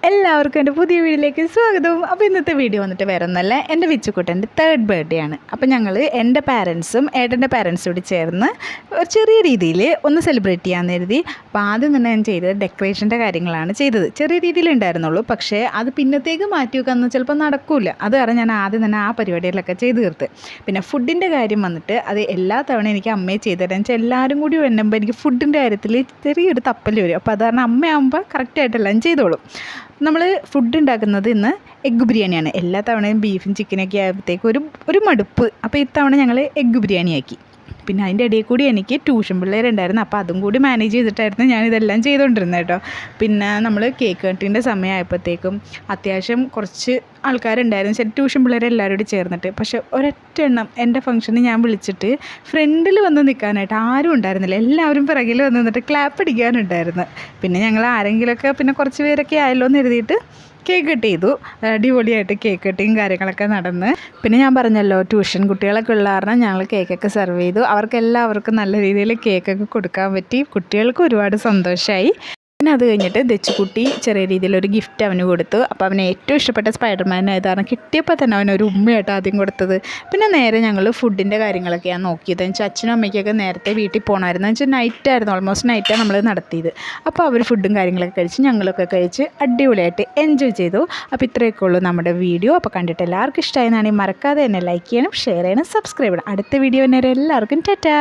എല്ലാവർക്കും എൻ്റെ പുതിയ വീഡിയോയിലേക്ക് സ്വാഗതം. അപ്പോൾ ഇന്നത്തെ വീഡിയോ വന്നിട്ട് വേറെ ഒന്നല്ല, എൻ്റെ വിച്ചുക്കുട്ടൻ്റെ 3rd ബർത്ത്ഡേ ആണ്. അപ്പോൾ ഞങ്ങൾ എൻ്റെ പാരൻസും ഏട്ടൻ്റെ പാരൻസും കൂടി ചേർന്ന് ഒരു ചെറിയ രീതിയിൽ ഒന്ന് സെലിബ്രേറ്റ് ചെയ്യാമെന്ന് കരുതി. അപ്പോൾ ആദ്യം തന്നെ ഞാൻ ചെയ്തത് ഡെക്കറേഷൻ്റെ കാര്യങ്ങളാണ് ചെയ്തത്. ചെറിയ രീതിയിൽ ഉണ്ടായിരുന്നുള്ളൂ, പക്ഷേ അത് പിന്നത്തേക്ക് മാറ്റി വെക്കാമെന്ന് ചിലപ്പോൾ നടക്കില്ല. അത് കാരണം ഞാൻ ആദ്യം തന്നെ ആ പരിപാടികളൊക്കെ ചെയ്ത് തീർത്ത്. പിന്നെ ഫുഡിൻ്റെ കാര്യം വന്നിട്ട് അത് എല്ലാ തവണ എനിക്ക് അമ്മയെ ചെയ്തു തരാൻ വെച്ചാൽ എല്ലാവരും കൂടി വരുമ്പോൾ എനിക്ക് ഫുഡിൻ്റെ കാര്യത്തിൽ ചെറിയൊരു തപ്പൽ വരും. അപ്പോൾ അത് കാരണം അമ്മയാകുമ്പോൾ കറക്റ്റായിട്ടെല്ലാം ചെയ്തോളും. നമ്മൾ ഫുഡ് ഉണ്ടാക്കുന്നത് ഇന്ന് എഗ്ഗ് ബിരിയാണിയാണ്. എല്ലാ തവണയും ബീഫും ചിക്കനൊക്കെ ആയപ്പോഴത്തേക്ക് ഒരു മടുപ്പ്. അപ്പോൾ ഇത്തവണ ഞങ്ങൾ എഗ്ഗ് ബിരിയാണി ആക്കി. പിന്നെ അതിൻ്റെ ഇടയിൽ കൂടി എനിക്ക് ട്യൂഷൻ പിള്ളേരുണ്ടായിരുന്നു, അപ്പോൾ അതും കൂടി മാനേജ് ചെയ്തിട്ടായിരുന്നു ഞാനിതെല്ലാം ചെയ്തുകൊണ്ടിരുന്നത് കേട്ടോ. പിന്നെ നമ്മൾ കേക്ക് കട്ടിൻ്റെ സമയമായപ്പോഴത്തേക്കും അത്യാവശ്യം കുറച്ച് ആൾക്കാരുണ്ടായിരുന്നു, ചില ട്യൂഷൻ പിള്ളേരെല്ലാവരും കൂടി ചേർന്നിട്ട്. പക്ഷേ ഒരൊറ്റ എണ്ണം എൻ്റെ ഫംഗ്ഷന് ഞാൻ വിളിച്ചിട്ട് ഫ്രണ്ടിൽ വന്ന് നിൽക്കാനായിട്ട് ആരും ഉണ്ടായിരുന്നില്ല. എല്ലാവരും പിറകിൽ വന്ന് നിന്നിട്ട് ക്ലാപ്പ് അടിക്കാനുണ്ടായിരുന്നു. പിന്നെ ഞങ്ങൾ ആരെങ്കിലുമൊക്കെ പിന്നെ കുറച്ച് പേരൊക്കെ ആയല്ലോ എന്ന് എഴുതിയിട്ട് കേക്ക് കട്ട് ചെയ്തു. അടിപൊളിയായിട്ട് കേക്ക് കട്ടിങ് കാര്യങ്ങളൊക്കെ നടന്ന്. പിന്നെ ഞാൻ പറഞ്ഞല്ലോ ട്യൂഷൻ കുട്ടികളൊക്കെ ഉള്ള കാരണം ഞങ്ങൾ കേക്കൊക്കെ സെർവ് ചെയ്തു. അവർക്കെല്ലാവർക്കും നല്ല രീതിയിൽ കേക്കൊക്കെ കൊടുക്കാൻ പറ്റി. കുട്ടികൾക്ക് ഒരുപാട് സന്തോഷമായി. പിന്നെ അത് കഴിഞ്ഞിട്ട് ദച്ചുകുട്ടി ചെറിയ രീതിയിലൊരു ഗിഫ്റ്റ് അവന് കൊടുത്തു. അപ്പോൾ അവന് ഏറ്റവും ഇഷ്ടപ്പെട്ട സ്പൈഡർമാനായത് കാരണം കിട്ടിയപ്പോൾ തന്നെ അവനൊരു ഉമ്മയായിട്ട് ആദ്യം കൊടുത്തത്. പിന്നെ നേരെ ഞങ്ങൾ ഫുഡിൻ്റെ കാര്യങ്ങളൊക്കെയാണ് നോക്കിയത്. എന്ന് വെച്ചാൽ അച്ഛനും അമ്മയ്ക്കൊക്കെ നേരത്തെ വീട്ടിൽ പോകണമായിരുന്നു. എന്ന് വെച്ചാൽ നൈറ്റായിരുന്നു, ഓൾമോസ്റ്റ് നൈറ്റാണ് നമ്മൾ നടത്തിയത്. അപ്പോൾ അവർ ഫുഡും കാര്യങ്ങളൊക്കെ കഴിച്ച് ഞങ്ങളൊക്കെ കഴിച്ച് അടിപൊളിയായിട്ട് എൻജോയ് ചെയ്തു. അപ്പോൾ ഇത്രയൊക്കെ ഉള്ളൂ നമ്മുടെ വീഡിയോ. അപ്പോൾ കണ്ടിട്ട് എല്ലാവർക്കും ഇഷ്ടമായെന്നാണെങ്കിൽ മറക്കാതെ തന്നെ ലൈക്ക് ചെയ്യണം, ഷെയർ ചെയ്യണം, സബ്സ്ക്രൈബ് ചെയ്യണം. അടുത്ത വീഡിയോ വരെ എല്ലാവർക്കും ടാറ്റാ.